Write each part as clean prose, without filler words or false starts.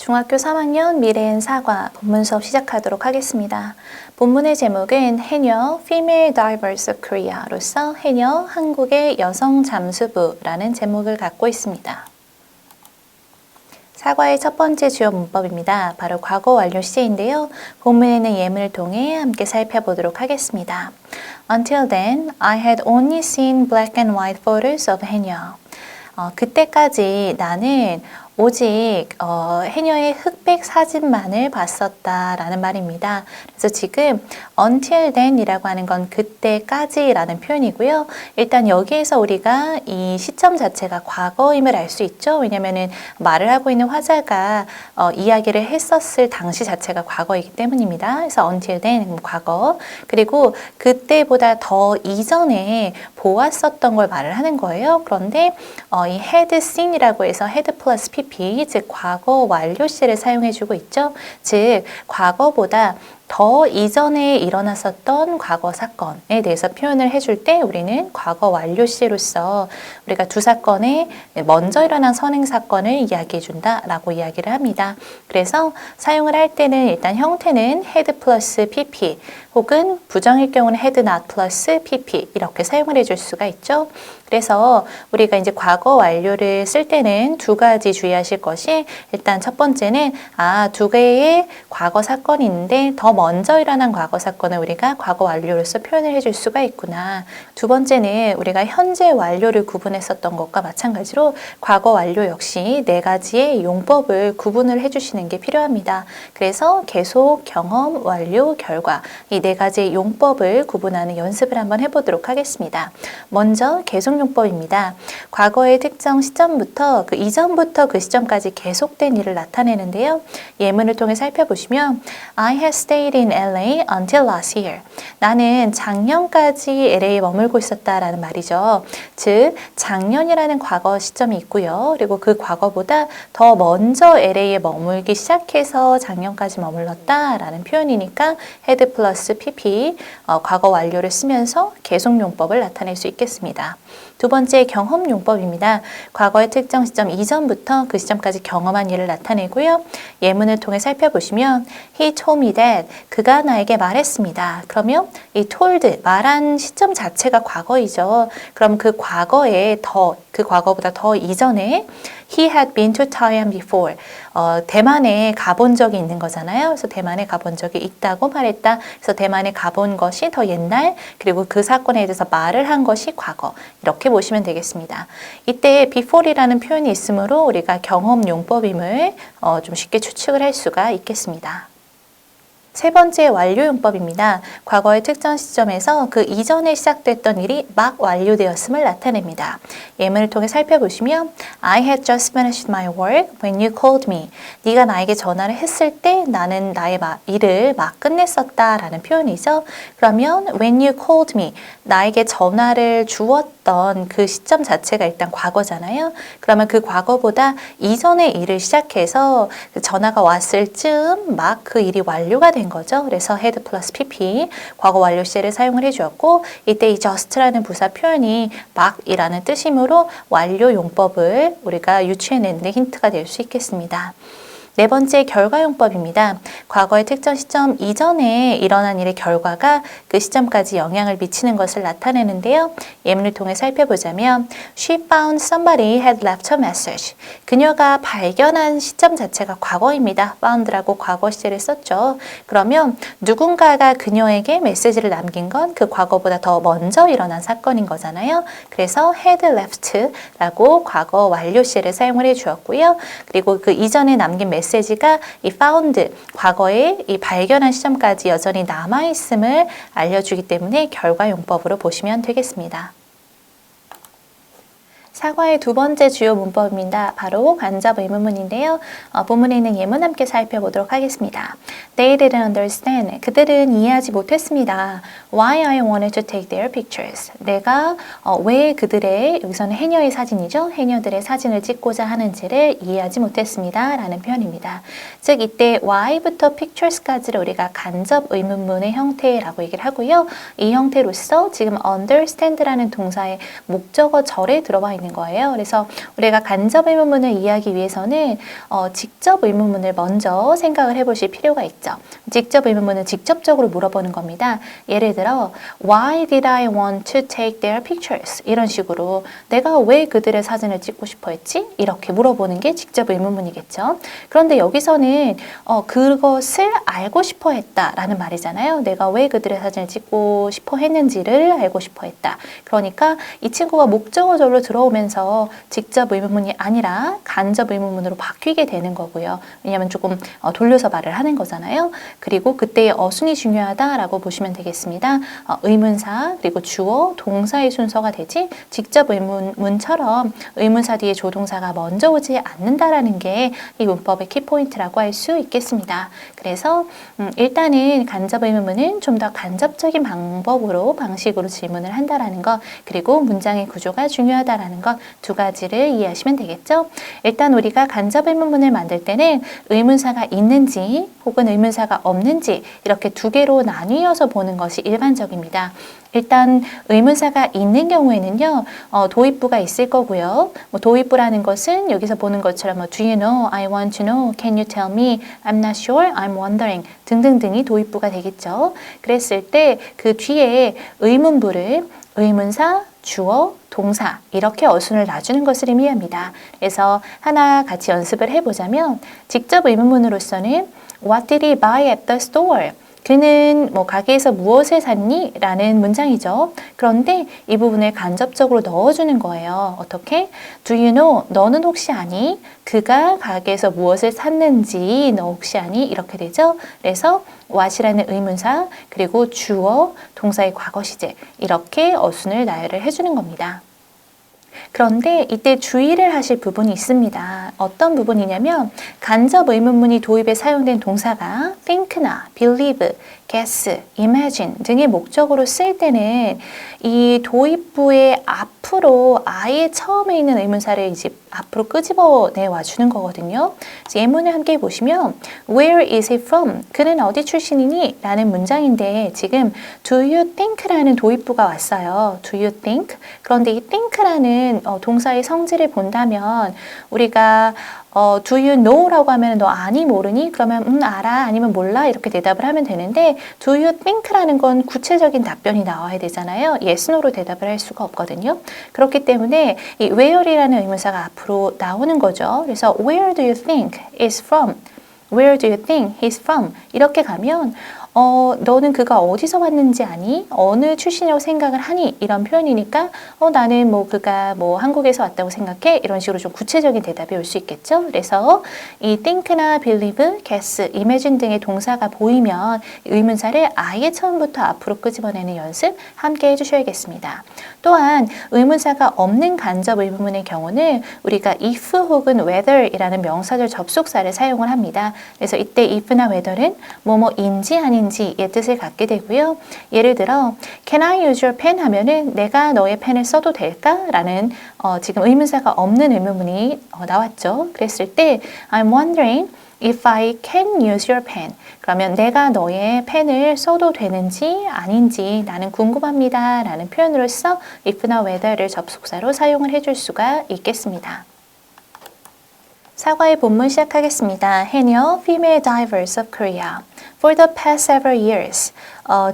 중학교 3학년 미래엔 사과 본문 수업 시작하도록 하겠습니다. 본문의 제목은 해녀 Female Divers of Korea로서 해녀 한국의 여성 잠수부라는 제목을 갖고 있습니다. 사과의 첫 번째 주요 문법입니다. 바로 과거 완료 시제인데요. 본문에 있는 예문을 통해 함께 살펴보도록 하겠습니다. Until then, I had only seen black and white photos of 해녀. 그때까지 나는 오직 해녀의 흑백 사진만을 봤었다라는 말입니다. 그래서 지금 until then 이라고 하는 건 그때까지라는 표현이고요. 일단 여기에서 우리가 이 시점 자체가 과거임을 알 수 있죠. 왜냐면은 말을 하고 있는 화자가 이야기를 했었을 당시 자체가 과거이기 때문입니다. 그래서 until then 과거, 그리고 그때보다 더 이전에 보았었던 걸 말을 하는 거예요. 그런데 이 had seen이라고 해서 had 플러스 pp, 즉 과거 완료 시제를 사용해주고 있죠. 즉 과거보다 더 이전에 일어났었던 과거 사건에 대해서 표현을 해줄 때 우리는 과거 완료 시제로서 우리가 두 사건에 먼저 일어난 선행 사건을 이야기해 준다라고 이야기를 합니다. 그래서 사용을 할 때는 일단 형태는 had 플러스 pp 혹은 부정일 경우는 had not 플러스 pp 이렇게 사용을 해줄 수가 있죠. 그래서 우리가 이제 과거 완료를 쓸 때는 두 가지 주의하실 것이, 일단 첫 번째는 두 개의 과거 사건이 있는데 더 먼저 일어난 과거 사건을 우리가 과거 완료로서 표현을 해줄 수가 있구나. 두 번째는 우리가 현재 완료를 구분했었던 것과 마찬가지로 과거 완료 역시 네 가지의 용법을 구분을 해주시는 게 필요합니다. 그래서 계속, 경험, 완료, 결과 이 네 가지의 용법을 구분하는 연습을 한번 해보도록 하겠습니다. 먼저 계속 용법입니다. 과거의 특정 시점부터 그 이전부터 그 시점까지 계속된 일을 나타내는데요. 예문을 통해 살펴보시면 I had stayed in LA until last year. 나는 작년까지 LA에 머물고 있었다라는 말이죠. 즉 작년이라는 과거 시점이 있고요. 그리고 그 과거보다 더 먼저 LA에 머물기 시작해서 작년까지 머물렀다라는 표현이니까 had 플러스 pp 과거 완료를 쓰면서 계속용법을 나타낼 수 있겠습니다. 두 번째 경험 용법입니다. 과거의 특정 시점 이전부터 그 시점까지 경험한 일을 나타내고요. 예문을 통해 살펴보시면 He told me that 그가 나에게 말했습니다. 그러면 이 told 말한 시점 자체가 과거이죠. 그럼 그 과거에 그 과거보다 더 이전에 He had been to Thailand before. 대만에 가본 적이 있는 거잖아요. 그래서 대만에 가본 적이 있다고 말했다. 그래서 대만에 가본 것이 더 옛날, 그리고 그 사건에 대해서 말을 한 것이 과거. 이렇게 보시면 되겠습니다. 이때 before이라는 표현이 있으므로 우리가 경험 용법임을 좀 쉽게 추측을 할 수가 있겠습니다. 세 번째 완료용법입니다. 과거의 특정 시점에서 그 이전에 시작됐던 일이 막 완료되었음을 나타냅니다. 예문을 통해 살펴보시면 I had just finished my work when you called me. 네가 나에게 전화를 했을 때 나는 나의 일을 막 끝냈었다라는 표현이죠. 그러면 when you called me, 나에게 전화를 주었던 그 시점 자체가 일단 과거잖아요. 그러면 그 과거보다 이전의 일을 시작해서 그 전화가 왔을 즈음 막 그 일이 완료가 된 거죠. 그래서 had 플러스 pp 과거 완료 시제를 사용을 해주었고, 이때 이 just라는 부사 표현이 막이라는 뜻이므로 완료 용법을 우리가 유추해내는 데 힌트가 될 수 있겠습니다. 네 번째 결과용법입니다. 과거의 특정 시점 이전에 일어난 일의 결과가 그 시점까지 영향을 미치는 것을 나타내는데요. 예문을 통해 살펴보자면 She found somebody had left a message. 그녀가 발견한 시점 자체가 과거입니다. found라고 과거 시제를 썼죠. 그러면 누군가가 그녀에게 메시지를 남긴 건 그 과거보다 더 먼저 일어난 사건인 거잖아요. 그래서 had left라고 과거 완료 시제를 사용을 해주었고요. 그리고 그 이전에 남긴 메시지가 이 found, 과거에 이 발견한 시점까지 여전히 남아있음을 알려주기 때문에 결과용법으로 보시면 되겠습니다. 사과의 두 번째 주요 문법입니다. 바로 간접 의문문인데요. 본문에 있는 예문 함께 살펴보도록 하겠습니다. They didn't understand. 그들은 이해하지 못했습니다. Why I wanted to take their pictures. 내가 왜 그들의, 여기서는 해녀의 사진이죠. 해녀들의 사진을 찍고자 하는지를 이해하지 못했습니다. 라는 표현입니다. 즉 이때 why부터 pictures까지를 우리가 간접 의문문의 형태라고 얘기를 하고요. 이 형태로서 지금 understand라는 동사의 목적어 절에 들어와 있는 물어버리는 거예요. 그래서 우리가 간접 의문문을 이해하기 위해서는 직접 의문문을 먼저 생각을 해보실 필요가 있죠. 직접 의문문은 직접적으로 물어보는 겁니다. 예를 들어 Why did I want to take their pictures? 이런 식으로 내가 왜 그들의 사진을 찍고 싶어 했지? 이렇게 물어보는 게 직접 의문문이겠죠. 그런데 여기서는 그것을 알고 싶어 했다라는 말이잖아요. 내가 왜 그들의 사진을 찍고 싶어 했는지를 알고 싶어 했다. 그러니까 이 친구가 목적어절로 들어오면서 직접 의문문이 아니라 간접 의문문으로 바뀌게 되는 거고요. 왜냐하면 조금 돌려서 말을 하는 거잖아요. 그리고 그때의 어순이 중요하다라고 보시면 되겠습니다. 의문사 그리고 주어, 동사의 순서가 되지 직접 의문문처럼 의문사 뒤에 조동사가 먼저 오지 않는다라는 게 이 문법의 키포인트라고 할 수 있겠습니다. 그래서 일단은 간접 의문문은 좀 더 간접적인 방식으로 질문을 한다라는 것, 그리고 문장의 구조가 중요하다라는 것 두 가지를 이해하시면 되겠죠. 일단 우리가 간접 의문문을 만들 때는 의문사가 있는지 혹은 의문사가 없는지 이렇게 두 개로 나뉘어서 보는 것이 일반적입니다. 일단 의문사가 있는 경우에는요, 도입부가 있을 거고요. 도입부라는 것은 여기서 보는 것처럼 Do you know? I want to know. Can you tell me? I'm not sure. I'm wondering. 등등등이 도입부가 되겠죠. 그랬을 때 그 뒤에 의문부를 의문사, 주어, 동사 이렇게 어순을 놔주는 것을 의미합니다. 그래서 하나 같이 연습을 해보자면 직접 의문문으로서는 What did he buy at the store? 그는 가게에서 무엇을 샀니? 라는 문장이죠. 그런데 이 부분을 간접적으로 넣어주는 거예요. 어떻게? Do you know? 너는 혹시 아니? 그가 가게에서 무엇을 샀는지 너 혹시 아니? 이렇게 되죠. 그래서 what이라는 의문사 그리고 주어, 동사의 과거 시제 이렇게 어순을 나열을 해주는 겁니다. 그런데 이때 주의를 하실 부분이 있습니다. 어떤 부분이냐면 간접 의문문이 도입에 사용된 동사가 think나 believe, guess, imagine 등의 목적으로 쓸 때는 이 도입부의 앞으로 아예 처음에 있는 의문사를 이제 앞으로 끄집어내 와주는 거거든요. 예문을 함께 보시면 Where is he from? 그는 어디 출신이니? 라는 문장인데 지금 Do you think? 라는 도입부가 왔어요. Do you think? 그런데 이 think라는 동사의 성질을 본다면 우리가 Do you know? 라고 하면 너 아니 모르니? 그러면 알아 아니면 몰라 이렇게 대답을 하면 되는데 Do you think? 라는 건 구체적인 답변이 나와야 되잖아요. Yes, no로 대답을 할 수가 없거든요. 그렇기 때문에 이 where이라는 의문사가 앞으로 나오는 거죠. 그래서 Where do you think is from? Where do you think he's from? 이렇게 가면 너는 그가 어디서 왔는지 아니? 어느 출신이라고 생각을 하니? 이런 표현이니까 나는 그가 한국에서 왔다고 생각해? 이런 식으로 좀 구체적인 대답이 올 수 있겠죠. 그래서 이 think나 believe, guess, imagine 등의 동사가 보이면 의문사를 아예 처음부터 앞으로 끄집어내는 연습 함께 해주셔야겠습니다. 또한 의문사가 없는 간접 의문문의 경우는 우리가 if 혹은 whether이라는 명사절 접속사를 사용을 합니다. 그래서 이때 if나 whether은 뭐뭐인지 아닌지의 뜻을 갖게 되고요. 예를 들어 Can I use your pen? 하면은 내가 너의 펜을 써도 될까? 라는 지금 의문사가 없는 의문문이 나왔죠. 그랬을 때 I'm wondering if I can use your pen. 그러면 내가 너의 펜을 써도 되는지 아닌지 나는 궁금합니다. 라는 표현으로서 if나 whether를 접속사로 사용을 해줄 수가 있겠습니다. 사과의 본문 시작하겠습니다. 해녀, female divers of Korea. For the past several years.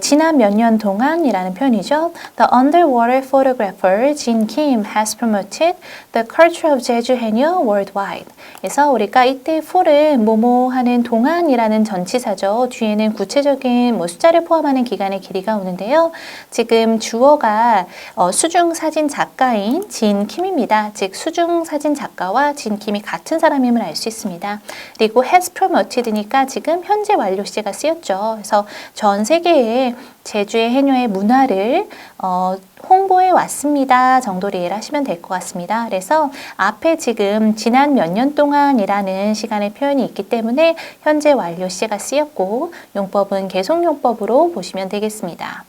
지난 몇 년 동안이라는 표현이죠. The underwater photographer Jin Kim has promoted the culture of 제주 해녀 worldwide. 그래서 우리가 이때 for은 뭐뭐 하는 동안이라는 전치사죠. 뒤에는 구체적인 숫자를 포함하는 기간의 길이가 오는데요. 지금 주어가 수중 사진 작가인 진 킴입니다. 즉 수중 사진 작가와 진 킴이 같은 사람임을 알 수 있습니다. 그리고 has promoted니까 지금 현재 완료 시제가 쓰였죠. 그래서 전 세계에 제주의 해녀의 문화를 홍보해 왔습니다 정도로 이해를 하시면 될 것 같습니다. 그래서 앞에 지금 지난 몇 년 동안이라는 시간의 표현이 있기 때문에 현재 완료 시제가 쓰였고 용법은 계속용법으로 보시면 되겠습니다.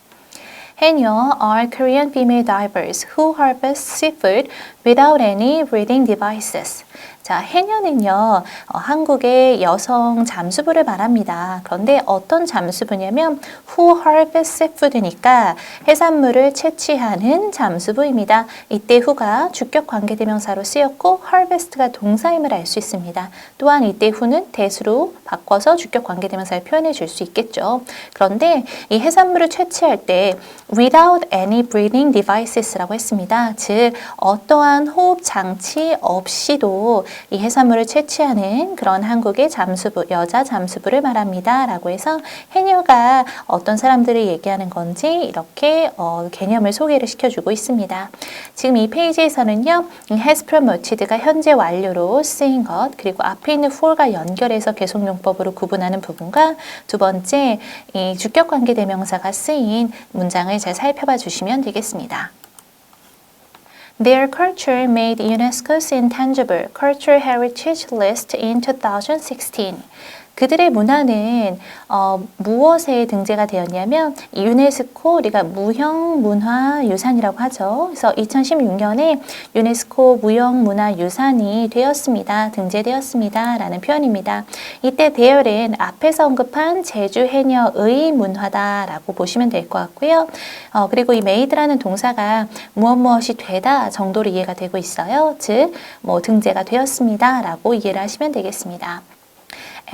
해녀 are Korean female divers who harvest seafood without any breathing devices. 자, 해녀는요, 한국의 여성 잠수부를 말합니다. 그런데 어떤 잠수부냐면 who harvests food니까 해산물을 채취하는 잠수부입니다. 이때 who가 주격 관계대명사로 쓰였고 harvest가 동사임을 알 수 있습니다. 또한 이때 who는 대수로 바꿔서 주격 관계대명사를 표현해 줄 수 있겠죠. 그런데 이 해산물을 채취할 때 without any breathing devices라고 했습니다. 즉 어떠한 호흡 장치 없이도 이 해산물을 채취하는 그런 한국의 잠수부, 여자 잠수부를 말합니다. 라고 해서 해녀가 어떤 사람들을 얘기하는 건지 이렇게 개념을 소개를 시켜주고 있습니다. 지금 이 페이지에서는요, has promoted가 현재 완료로 쓰인 것, 그리고 앞에 있는 for가 연결해서 계속용법으로 구분하는 부분과 두 번째, 이 주격관계대명사가 쓰인 문장을 잘 살펴봐 주시면 되겠습니다. Their culture made UNESCO's Intangible Cultural Heritage List in 2016. 그들의 문화는 무엇에 등재가 되었냐면 유네스코, 우리가 무형문화유산이라고 하죠. 그래서 2016년에 유네스코 무형문화유산이 되었습니다. 등재되었습니다. 라는 표현입니다. 이때 there은 앞에서 언급한 제주 해녀의 문화다라고 보시면 될 것 같고요. 그리고 이 made라는 동사가 무엇이 되다 정도로 이해가 되고 있어요. 즉, 등재가 되었습니다. 라고 이해를 하시면 되겠습니다.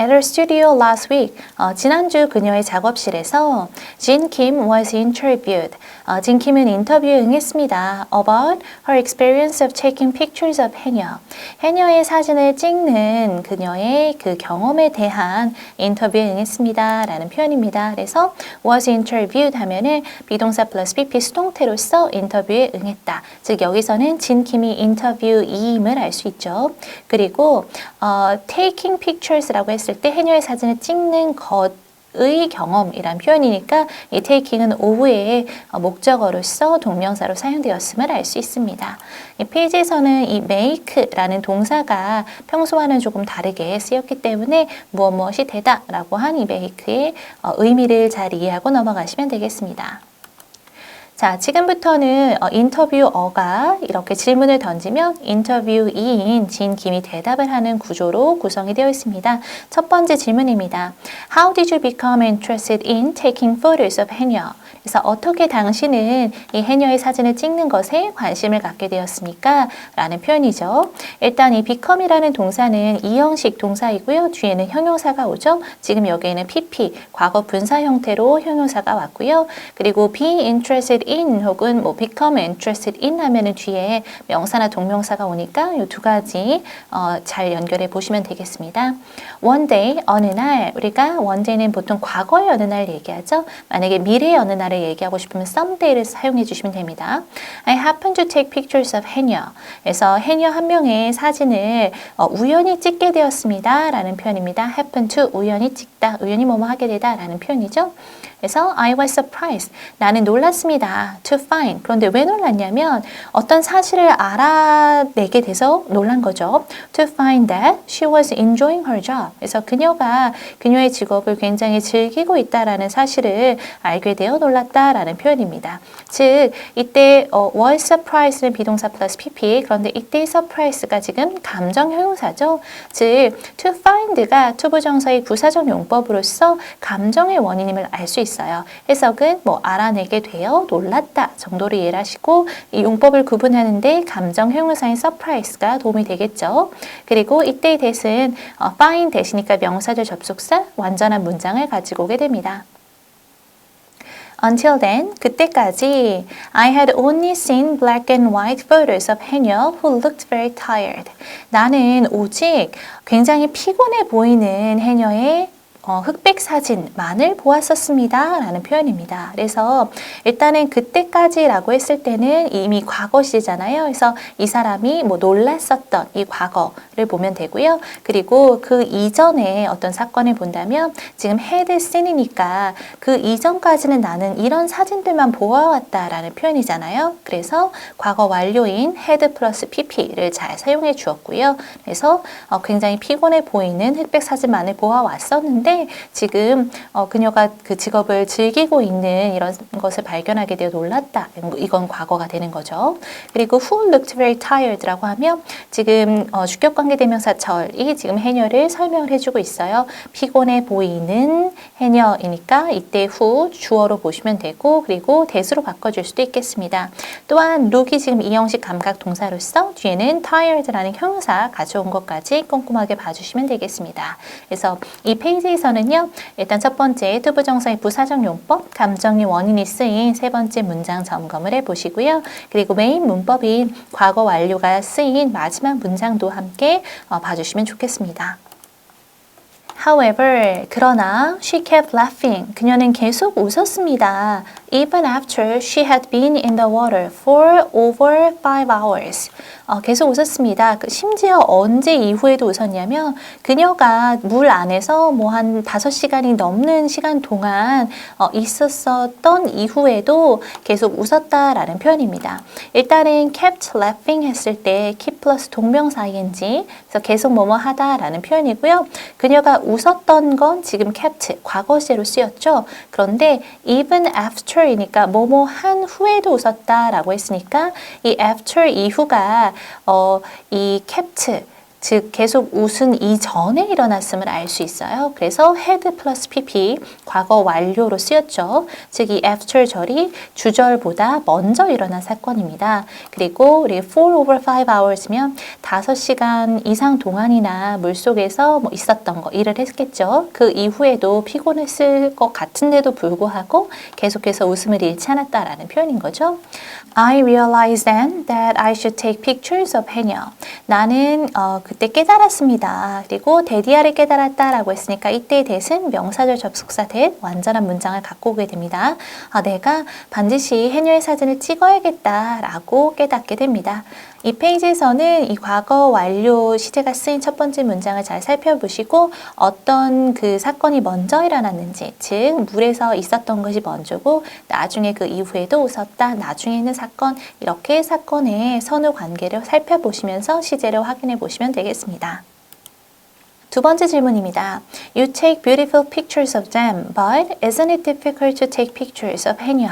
At her studio last week, 지난주 그녀의 작업실에서 Jin Kim was interviewed. 진 킴은 인터뷰에 응했습니다. About her experience of taking pictures of 해녀. 해녀의 사진을 찍는 그녀의 그 경험에 대한 인터뷰에 응했습니다. 라는 표현입니다. 그래서 was interviewed 하면은 비동사 플러스 PP 수동태로서 인터뷰에 응했다. 즉 여기서는 진 킴이 인터뷰이임을 알 수 있죠. 그리고 taking pictures라고 했을 때 해녀의 사진을 찍는 것의 경험이란 표현이니까 이 taking은 오후에 목적어로서 동명사로 사용되었음을 알 수 있습니다. 이 페이지에서는 이 make라는 동사가 평소와는 조금 다르게 쓰였기 때문에 무엇이 되다 라고 한 이 make의 의미를 잘 이해하고 넘어가시면 되겠습니다. 자, 지금부터는 인터뷰어가 이렇게 질문을 던지면 인터뷰이인 진 김이 대답을 하는 구조로 구성이 되어 있습니다. 첫 번째 질문입니다. How did you become interested in taking photos of 해녀? 그래서 어떻게 당신은 이 해녀의 사진을 찍는 것에 관심을 갖게 되었습니까? 라는 표현이죠. 일단 이 become이라는 동사는 이형식 동사이고요. 뒤에는 형용사가 오죠. 지금 여기에는 PP, 과거 분사 형태로 형용사가 왔고요. 그리고 be interested in 혹은 become interested in 하면은 뒤에 명사나 동명사가 오니까 이 두 가지 잘 연결해 보시면 되겠습니다. One day, 어느 날, 우리가 one day는 보통 과거의 어느 날 얘기하죠. 만약에 미래의 어느 날을 얘기하고 싶으면 someday를 사용해 주시면 됩니다. I happened to take pictures of 해녀. 그래서 해녀 한 명의 사진을 우연히 찍게 되었습니다. 라는 표현입니다. happen to, 우연히 찍다, 우연히 뭐뭐 하게 되다 라는 표현이죠. 그래서 I was surprised. 나는 놀랐습니다. To find. 그런데 왜 놀랐냐면 어떤 사실을 알아내게 돼서 놀란 거죠. To find that she was enjoying her job. 그래서 그녀가 그녀의 직업을 굉장히 즐기고 있다라는 사실을 알게 되어 놀랐다라는 표현입니다. 즉 이때 was surprised는 비동사 플러스 PP. 그런데 이때 surprise가 지금 감정 형용사죠. 즉 to find가 투부정사의 부사적 용법으로서 감정의 원인임을 알 수 있어요. 해석은 알아내게 되어 놀랐다 정도로 이해를 하시고 이 용법을 구분하는데 감정 형용사인 surprise가 도움이 되겠죠. 그리고 이때의 that은 find that이니까 명사절 접속사 완전한 문장을 가지고 오게 됩니다. Until then, 그때까지 I had only seen black and white photos of 해녀 who looked very tired. 나는 오직 굉장히 피곤해 보이는 해녀의 흑백 사진만을 보았었습니다. 라는 표현입니다. 그래서 일단은 그때까지라고 했을 때는 이미 과거 시제잖아요. 그래서 이 사람이 놀랐었던 이 과거를 보면 되고요. 그리고 그 이전에 어떤 사건을 본다면 지금 had seen이니까 그 이전까지는 나는 이런 사진들만 보아왔다라는 표현이잖아요. 그래서 과거 완료인 had 플러스 pp를 잘 사용해 주었고요. 그래서 굉장히 피곤해 보이는 흑백 사진만을 보아왔었는데 때문에 지금 그녀가 그 직업을 즐기고 있는 이런 것을 발견하게 되어 놀랐다. 이건 과거가 되는 거죠. 그리고 who looked very tired라고 하면 지금 주격관계 대명사절이 지금 해녀를 설명을 해주고 있어요. 피곤해 보이는 해녀이니까 이때 who 주어로 보시면 되고 그리고 대수로 바꿔줄 수도 있겠습니다. 또한 look이 지금 이형식 감각 동사로서 뒤에는 tired라는 형용사 가져온 것까지 꼼꼼하게 봐주시면 되겠습니다. 그래서 이 페이지에서는요. 일단 첫 번째 투부정사의 부사적 용법, 감정의 원인이 쓰인 세 번째 문장 점검을 해보시고요. 그리고 메인 문법인 과거 완료가 쓰인 마지막 문장도 함께 봐주시면 좋겠습니다. However, 그러나 she kept laughing. 그녀는 계속 웃었습니다. Even after she had been in the water for over 5 hours. 계속 웃었습니다. 심지어 언제 이후에도 웃었냐면 그녀가 물 안에서 뭐 한 5시간이 넘는 시간 동안 있었던 이후에도 계속 웃었다라는 표현입니다. 일단은 kept laughing 했을 때 keep 플러스 동명사 ing 그래서 계속 뭐뭐 하다라는 표현이고요. 그녀가 웃었던 건 지금 kept 과거 시제로 쓰였죠. 그런데 even after이니까 뭐뭐 한 후에도 웃었다라고 했으니까 이 after 이후가 이 kept 즉 계속 웃은 이전에 일어났음을 알 수 있어요. 그래서 had 플러스 pp 과거 완료로 쓰였죠. 즉 이 after 절이 주절보다 먼저 일어난 사건입니다. 그리고 우리 for over 5 hours면 5시간 이상 동안이나 물속에서 뭐 있었던 거 일을 했겠죠. 그 이후에도 피곤했을 것 같은데도 불구하고 계속해서 웃음을 잃지 않았다라는 표현인 거죠. I realized then that I should take pictures of 해녀. 나는 그때 깨달았습니다. 그리고 대디아를 깨달았다라고 했으니까 이때 대신 명사절 접속사 that 완전한 문장을 갖고 오게 됩니다. 내가 반드시 해녀의 사진을 찍어야겠다라고 깨닫게 됩니다. 이 페이지에서는 이 과거 완료 시제가 쓰인 첫 번째 문장을 잘 살펴보시고 어떤 그 사건이 먼저 일어났는지 즉 물에서 있었던 것이 먼저고 나중에 그 이후에도 웃었다 나중에 있는 사건 이렇게 사건의 선후 관계를 살펴보시면서 시제를 확인해 보시면 되겠습니다. 두 번째 질문입니다. You take beautiful pictures of them, but isn't it difficult to take pictures of 해녀?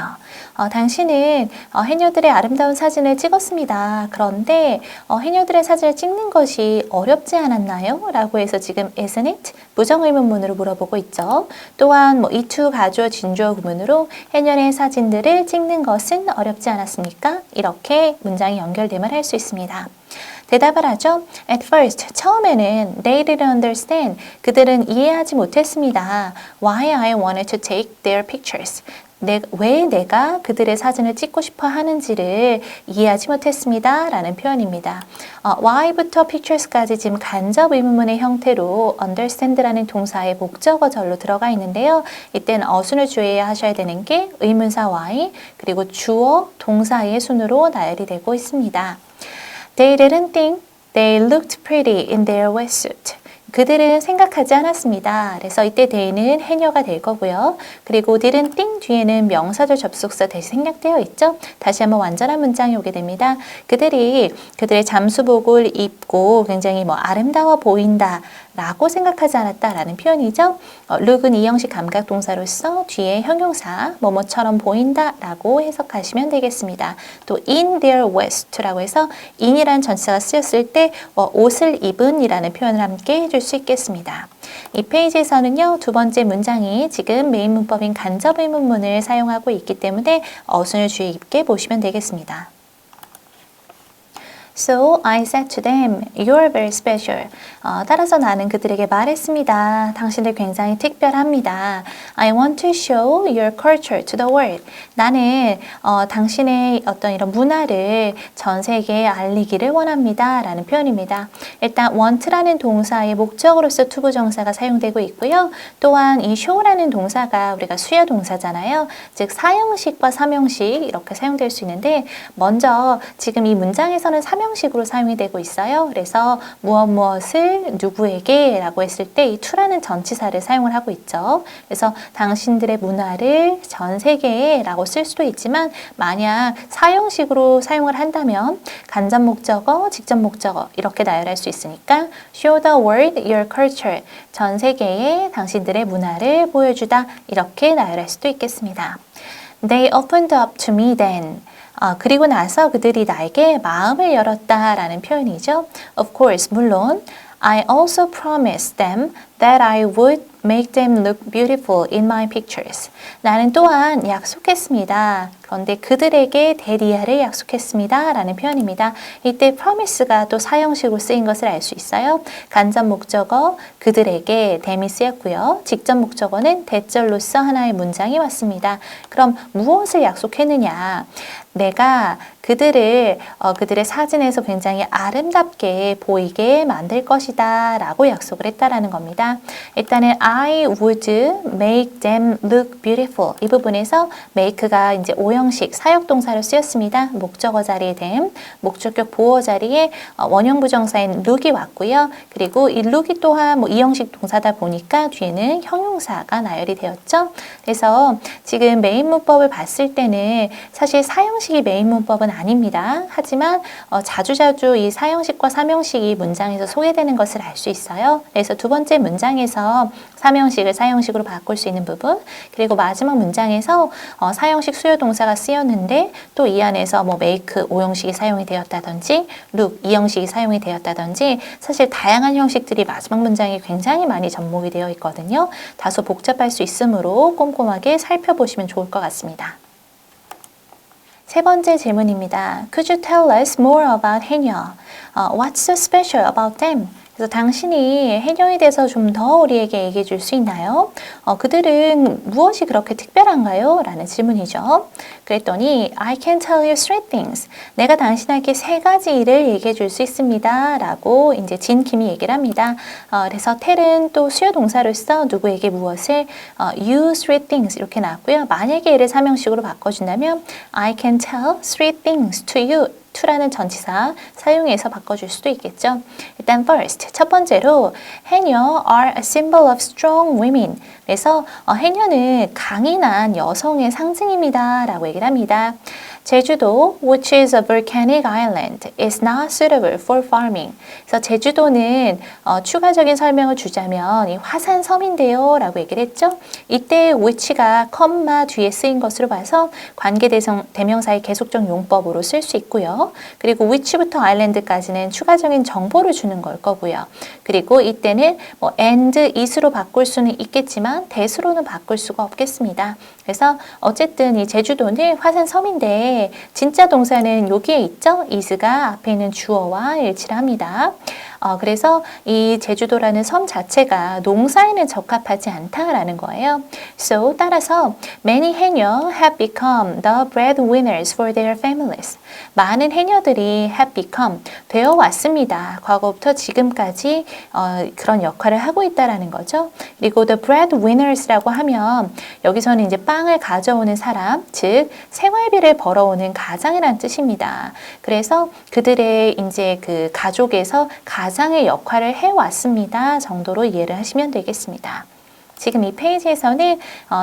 당신은 해녀들의 아름다운 사진을 찍었습니다. 그런데 해녀들의 사진을 찍는 것이 어렵지 않았나요? 라고 해서 지금 isn't it? 부정의문문으로 물어보고 있죠. 또한 이 to 가주어 진주어 구문으로 해녀의 사진들을 찍는 것은 어렵지 않았습니까? 이렇게 문장이 연결됨을 할 수 있습니다. 대답을 하죠. At first, 처음에는 they didn't understand. 그들은 이해하지 못했습니다. Why I wanted to take their pictures. 왜 내가 그들의 사진을 찍고 싶어 하는지를 이해하지 못했습니다. 라는 표현입니다. why부터 pictures까지 지금 간접 의문문의 형태로 understand라는 동사의 목적어절로 들어가 있는데요. 이때는 어순을 주의해야 하셔야 되는 게 의문사 why 그리고 주어, 동사의 순으로 나열이 되고 있습니다. They didn't think they looked pretty in their wetsuit. 그들은 생각하지 않았습니다. 그래서 이때 they는 해녀가 될 거고요. 그리고 didn't think 뒤에는 명사절 접속사 대시 생략되어 있죠. 다시 한번 완전한 문장이 오게 됩니다. 그들이 그들의 잠수복을 입고 굉장히 아름다워 보인다. 라고 생각하지 않았다라는 표현이죠. look은 이형식 감각 동사로서 뒤에 형용사 뭐뭐처럼 보인다 라고 해석하시면 되겠습니다. 또 in their west라고 해서 in이란 전치사가 쓰였을 때 옷을 입은 이라는 표현을 함께 해줄 수 있겠습니다. 이 페이지에서는요. 두 번째 문장이 지금 메인 문법인 간접 의문문을 사용하고 있기 때문에 어순을 주의 깊게 보시면 되겠습니다. So I said to them, you're very special. 따라서 나는 그들에게 말했습니다. 당신들 굉장히 특별합니다. I want to show your culture to the world. 나는 당신의 어떤 이런 문화를 전 세계에 알리기를 원합니다. 라는 표현입니다. 일단 want라는 동사의 목적으로서 투부정사가 사용되고 있고요. 또한 이 show라는 동사가 우리가 수요 동사잖아요. 즉 사형식과 삼형식 이렇게 사용될 수 있는데 먼저 지금 이 문장에서는 삼형 사형식으로 사용이 되고 있어요. 그래서 무엇을 누구에게 라고 했을 때 이 to라는 전치사를 사용을 하고 있죠. 그래서 당신들의 문화를 전 세계에 라고 쓸 수도 있지만 만약 사형식으로 사용을 한다면 간접 목적어, 직접 목적어 이렇게 나열할 수 있으니까 show the world your culture 전 세계에 당신들의 문화를 보여주다 이렇게 나열할 수도 있겠습니다. They opened up to me then. 그리고 나서 그들이 나에게 마음을 열었다라는 표현이죠. Of course, 물론 I also promised them that I would make them look beautiful in my pictures. 나는 또한 약속했습니다. 그런데 그들에게 대리하를 약속했습니다. 라는 표현입니다. 이때 promise가 또 사형식으로 쓰인 것을 알 수 있어요. 간접 목적어 그들에게 them이 쓰였고요. 직접 목적어는 대절로서 하나의 문장이 왔습니다. 그럼 무엇을 약속했느냐? 내가 그들의 사진에서 굉장히 아름답게 보이게 만들 것이다 라고 약속을 했다라는 겁니다. 일단은 I would make them look beautiful 이 부분에서 make가 이제 오형식 사역동사로 쓰였습니다. 목적어 자리에 them, 목적격 보어 자리에 원형 부정사인 look이 왔고요. 그리고 이 look이 또한 이형식 동사다 보니까 뒤에는 형용사가 나열이 되었죠. 그래서 지금 메인 문법을 봤을 때는 사실 사형식이 메인 문법은 아닙니다. 하지만 자주자주 이 사형식과 삼형식이 문장에서 소개되는 것을 알 수 있어요. 그래서 두 번째 문장에서 삼형식을 사형식으로 바꿀 수 있는 부분, 그리고 마지막 문장에서 사형식 수요동사가 쓰였는데 또 이 안에서 make 오형식이 사용이 되었다든지 look 이형식이 사용이 되었다든지 사실 다양한 형식들이 마지막 문장에 굉장히 많이 접목이 되어 있거든요. 다소 복잡할 수 있으므로 꼼꼼하게 살펴보시면 좋을 것 같습니다. 세 번째 질문입니다. Could you tell us more about 해녀? What's so special about them? 그래서 당신이 해녀에 대해서 좀 더 우리에게 얘기해 줄 수 있나요? 그들은 무엇이 그렇게 특별한가요? 라는 질문이죠. 그랬더니 I can tell you three things. 내가 당신에게 세 가지 일을 얘기해 줄 수 있습니다. 라고 이제 진킴이 얘기를 합니다. 그래서 tell은 또 수요 동사로서 누구에게 무엇을 you three things 이렇게 나왔고요. 만약에 얘를 삼형식으로 바꿔준다면 I can tell three things to you. to라는 전치사 사용해서 바꿔줄 수도 있겠죠. 일단 first, 첫 번째로 해녀 are a symbol of strong women. 그래서 해녀는 강인한 여성의 상징입니다. 라고 얘기를 합니다. 제주도, which is a volcanic island, is not suitable for farming. 그래서 제주도는 추가적인 설명을 주자면 이 화산섬인데요. 라고 얘기를 했죠. 이때 which가 컴마 뒤에 쓰인 것으로 봐서 관계대명사의 계속적 용법으로 쓸 수 있고요. 그리고 which부터 island까지는 추가적인 정보를 주는 걸 거고요. 그리고 이때는 and, is로 바꿀 수는 있겠지만 that으로는 바꿀 수가 없겠습니다. 그래서 어쨌든 이 제주도는 화산섬인데 진짜 동사는 여기에 있죠. is가 앞에 있는 주어와 일치를 합니다. 그래서 이 제주도라는 섬 자체가 농사에는 적합하지 않다라는 거예요. So 따라서 many 해녀 have become the breadwinners for their families. 많은 해녀들이 have become 되어 왔습니다. 과거부터 지금까지 그런 역할을 하고 있다라는 거죠. 그리고 the breadwinners라고 하면 여기서는 이제 빵을 가져오는 사람, 즉 생활비를 벌어오는 가장이라는 뜻입니다. 그래서 그들의 이제 그 가족에서 가장의 역할을 해왔습니다 정도로 이해를 하시면 되겠습니다. 지금 이 페이지에서는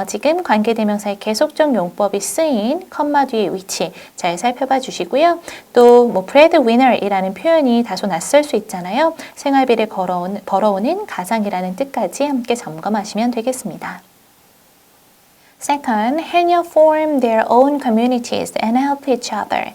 지금 관계대명사의 계속적 용법이 쓰인 컴마 뒤의 위치 잘 살펴봐 주시고요. 또 breadwinner이라는 표현이 다소 낯설 수 있잖아요. 생활비를 벌어오는 가장이라는 뜻까지 함께 점검하시면 되겠습니다. Second, 해녀 form their own communities and help each other.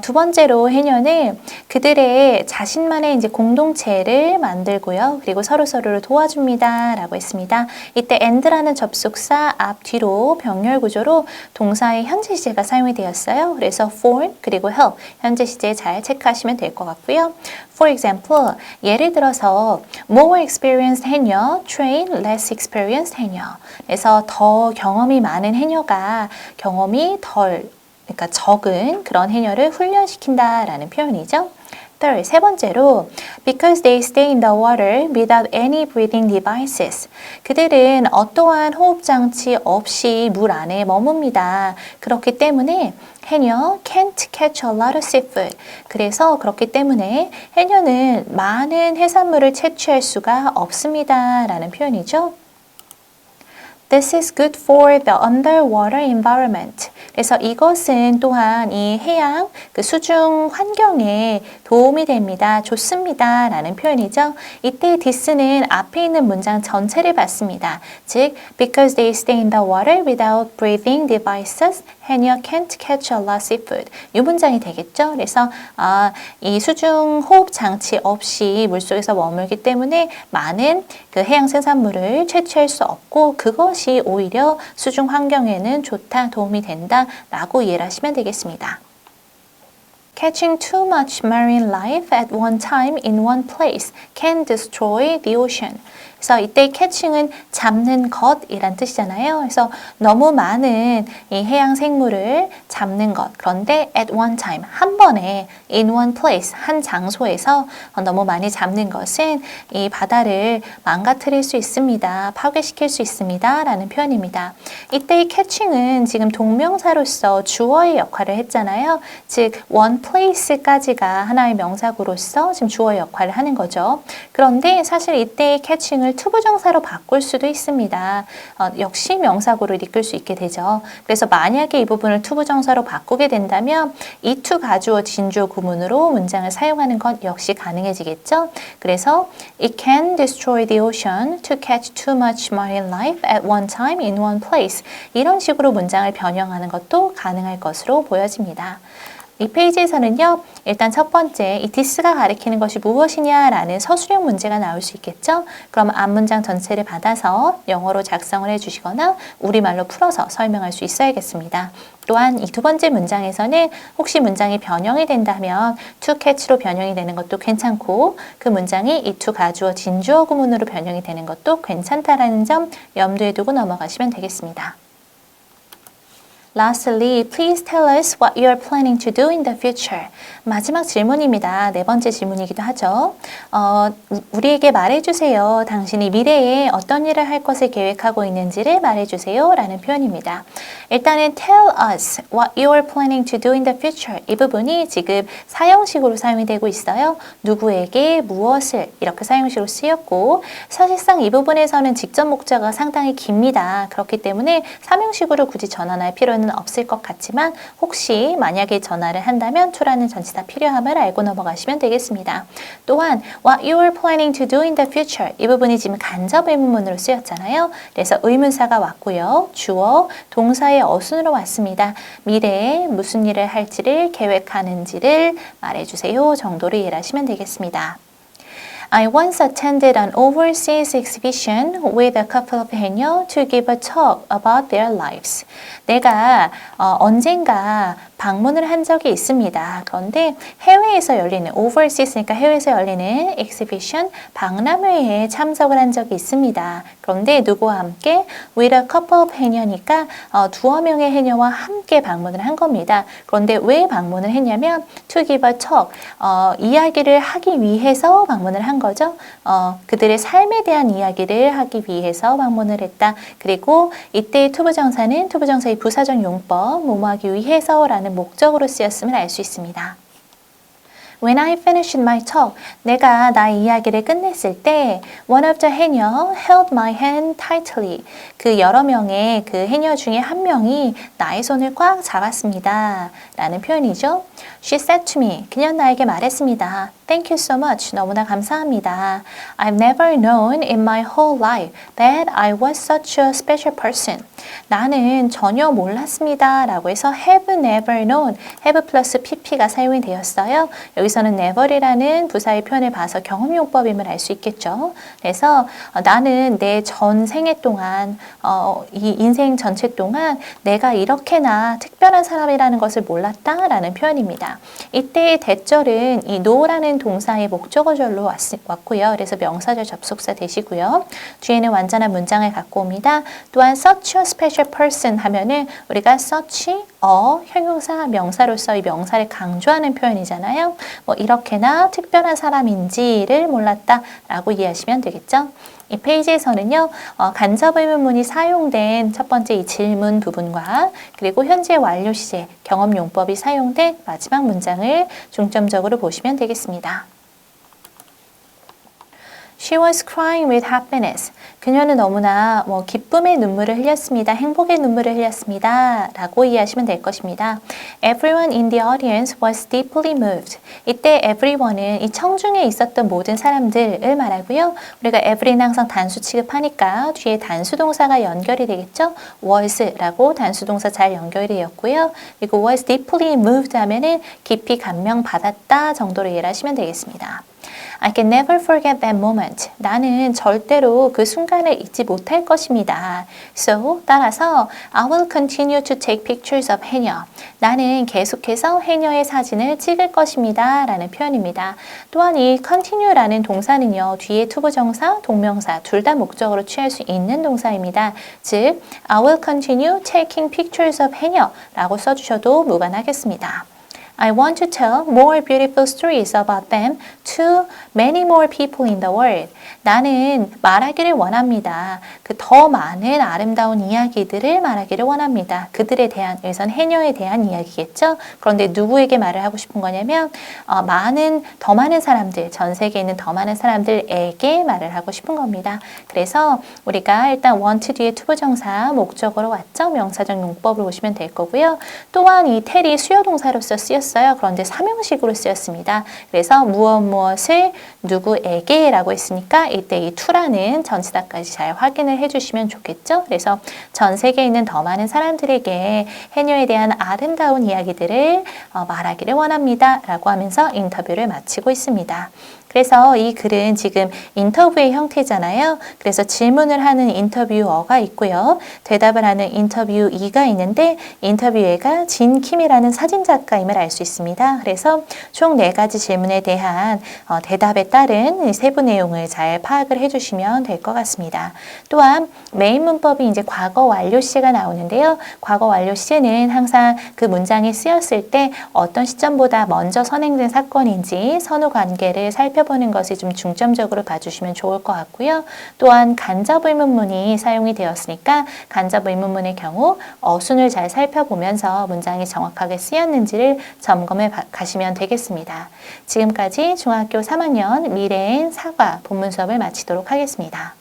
두 번째로 해녀는 그들의 자신만의 이제 공동체를 만들고요. 그리고 서로서로를 도와줍니다. 라고 했습니다. 이때 and라는 접속사 앞 뒤로 병렬 구조로 동사의 현재 시제가 사용이 되었어요. 그래서 form 그리고 help 현재 시제 잘 체크하시면 될 것 같고요. For example, 예를 들어서 more experienced 해녀 train less experienced 해녀. 그래서 더 경험이 많은 해녀가 경험이 그러니까 적은 그런 해녀를 훈련시킨다라는 표현이죠. Third, 세 번째로 because they stay in the water without any breathing devices. 그들은 어떠한 호흡 장치 없이 물 안에 머뭅니다. 그렇기 때문에 해녀 can't catch a lot of seafood. 그래서 그렇기 때문에 해녀는 많은 해산물을 채취할 수가 없습니다. 라는 표현이죠. This is good for the underwater environment. 그래서 이것은 또한 이 해양 그 수중 환경에 도움이 됩니다. 좋습니다. 라는 표현이죠. 이때 this는 앞에 있는 문장 전체를 봤습니다. 즉, because they stay in the water without breathing devices, 해녀 can't catch a lot of seafood. 이 문장이 되겠죠. 그래서 이 수중 호흡 장치 없이 물속에서 머물기 때문에 많은 그 해양 생산물을 채취할 수 없고 그것이 오히려 수중 환경에는 좋다, 도움이 된다 라고 이해를 하시면 되겠습니다. Catching too much marine life at one time in one place can destroy the ocean. 그래서 이때 catching은 잡는 것이란 뜻이잖아요. 그래서 너무 많은 이 해양 생물을 잡는 것. 그런데 at one time, 한 번에 in one place, 한 장소에서 너무 많이 잡는 것은 이 바다를 망가뜨릴 수 있습니다. 파괴시킬 수 있습니다. 라는 표현입니다. 이때 catching은 지금 동명사로서 주어의 역할을 했잖아요. 즉 one place까지가 하나의 명사구로서 지금 주어의 역할을 하는 거죠. 그런데 사실 이때 catching을 투부정사로 바꿀 수도 있습니다. 역시 명사구를 이끌 수 있게 되죠. 그래서 만약에 이 부분을 투부정사로 바꾸게 된다면 이 to 가주어 진주어 구문으로 문장을 사용하는 것 역시 가능해지겠죠. 그래서 it can destroy the ocean to catch too much marine life at one time in one place. 이런 식으로 문장을 변형하는 것도 가능할 것으로 보여집니다. 이 페이지에서는요, 일단 첫 번째, 이 this가 가리키는 것이 무엇이냐라는 서술형 문제가 나올 수 있겠죠? 그럼 앞문장 전체를 받아서 영어로 작성을 해주시거나 우리말로 풀어서 설명할 수 있어야겠습니다. 또한 이 두 번째 문장에서는 혹시 문장이 변형이 된다면 to catch로 변형이 되는 것도 괜찮고 그 문장이 이 to 가주어 진주어 구문으로 변형이 되는 것도 괜찮다라는 점 염두에 두고 넘어가시면 되겠습니다. Lastly, please tell us what you are planning to do in the future. 마지막 질문입니다. 네 번째 질문이기도 하죠. 우리에게 말해주세요. 당신이 미래에 어떤 일을 할 것을 계획하고 있는지를 말해주세요. 라는 표현입니다. 일단은 tell us what you are planning to do in the future. 이 부분이 지금 사형식으로 사용이 되고 있어요. 누구에게 무엇을 이렇게 사형식으로 쓰였고 사실상 이 부분에서는 직접 목적어가 상당히 깁니다. 그렇기 때문에 삼형식으로 굳이 전환할 필요는 없을 것 같지만 혹시 만약에 전화를 한다면 to라는 전치사 필요함을 알고 넘어가시면 되겠습니다. 또한 what you are planning to do in the future 이 부분이 지금 간접 의문문으로 쓰였잖아요. 그래서 의문사가 왔고요. 주어, 동사의 어순으로 왔습니다. 미래에 무슨 일을 할지를 계획하는지를 말해주세요 정도로 이해를 하시면 되겠습니다. I once attended an overseas exhibition with a couple of 해녀 to give a talk about their lives. 내가 언젠가 방문을 한 적이 있습니다. 그런데 해외에서 열리는 overseas니까 해외에서 열리는 exhibition 박람회에 참석을 한 적이 있습니다. 그런데 누구와 함께 with a couple of 해녀니까 두어 명의 해녀와 함께 방문을 한 겁니다. 그런데 왜 방문을 했냐면 to give a talk 이야기를 하기 위해서 방문을 한 거죠. 그들의 삶에 대한 이야기를 하기 위해서 방문을 했다. 그리고 이때 투부정사는 투부정사의 부사적 용법 뭐뭐하기 위해서라는 목적으로 쓰였음을 알 수 있습니다. When I finished my talk, 내가 나의 이야기를 끝냈을 때 one of the 해녀 held my hand tightly. 그 여러 명의 그 해녀 중에 한 명이 나의 손을 꽉 잡았습니다. 라는 표현이죠. She said to me, 그녀는 나에게 말했습니다. Thank you so much. 너무나 감사합니다. I've never known in my whole life that I was such a special person. 나는 전혀 몰랐습니다. 라고 해서 have never known, have 플러스 pp가 사용이 되었어요. 여기서는 never이라는 부사의 표현을 봐서 경험용법임을 알 수 있겠죠. 그래서 나는 내 전 생애 동안 이 인생 전체 동안 내가 이렇게나 특별한 사람이라는 것을 몰랐다라는 표현입니다. 이때의 대절은 이 know라는 동사의 목적어절로 왔고요. 그래서 명사절 접속사 되시고요. 뒤에는 완전한 문장을 갖고 옵니다. 또한 such a special person 하면은 우리가 such a 형용사 명사로서 이 명사를 강조하는 표현이잖아요. 뭐 이렇게나 특별한 사람인지를 몰랐다라고 이해하시면 되겠죠. 이 페이지에서는요, 간접 의문문이 사용된 첫 번째 이 질문 부분과 그리고 현재 완료 시제, 경험 용법이 사용된 마지막 문장을 중점적으로 보시면 되겠습니다. She was crying with happiness. 그녀는 너무나 기쁨의 눈물을 흘렸습니다. 행복의 눈물을 흘렸습니다. 라고 이해하시면 될 것입니다. Everyone in the audience was deeply moved. 이때 everyone은 이 청중에 있었던 모든 사람들을 말하고요. 우리가 every는 항상 단수 취급하니까 뒤에 단수 동사가 연결이 되겠죠. was라고 단수 동사 잘 연결이 되었고요. 그리고 was deeply moved 하면은 깊이 감명받았다 정도로 이해를 하시면 되겠습니다. I can never forget that moment. 나는 절대로 그 순간을 잊지 못할 것입니다. So, 따라서 I will continue to take pictures of 해녀. 나는 계속해서 해녀의 사진을 찍을 것입니다. 라는 표현입니다. 또한 이 continue라는 동사는요. 뒤에 투부정사, 동명사 둘 다 목적으로 취할 수 있는 동사입니다. 즉, I will continue taking pictures of 해녀 라고 써주셔도 무관하겠습니다. I want to tell more beautiful stories about them to many more people in the world. 나는 말하기를 원합니다. 그 더 많은 아름다운 이야기들을 말하기를 원합니다. 그들에 대한, 여기선 해녀에 대한 이야기겠죠? 그런데 누구에게 말을 하고 싶은 거냐면 더 많은 사람들, 전 세계에 있는 더 많은 사람들에게 말을 하고 싶은 겁니다. 그래서 우리가 일단 want 뒤에 투부정사 목적으로 왔죠? 명사적 용법을 보시면 될 거고요. 또한 이 텔이 수요동사로서 쓰였어요. 그런데 사명식으로 쓰였습니다. 그래서 무엇을 누구에게 라고 했으니까 이때 이 to라는 전치사까지 잘 확인을 해주시면 좋겠죠. 그래서 전 세계에 있는 더 많은 사람들에게 해녀에 대한 아름다운 이야기들을 말하기를 원합니다. 라고 하면서 인터뷰를 마치고 있습니다. 그래서 이 글은 지금 인터뷰의 형태잖아요. 그래서 질문을 하는 인터뷰어가 있고요. 대답을 하는 인터뷰이가 있는데 인터뷰어가 진킴이라는 사진작가임을 알 수 있습니다. 그래서 총 4가지 질문에 대한 대답에 따른 세부 내용을 잘 파악을 해주시면 될 것 같습니다. 또한 메인 문법이 이제 과거 완료 시제가 나오는데요. 과거 완료 시제는 항상 그 문장이 쓰였을 때 어떤 시점보다 먼저 선행된 사건인지 선후 관계를 살펴보는 것을 좀 중점적으로 봐주시면 좋을 것 같고요. 또한 간접 의문문이 사용이 되었으니까 간접 의문문의 경우 어순을 잘 살펴보면서 문장이 정확하게 쓰였는지를 점검해 가시면 되겠습니다. 지금까지 중학교 3학년 미래엔 사과 본문 수업을 마치도록 하겠습니다.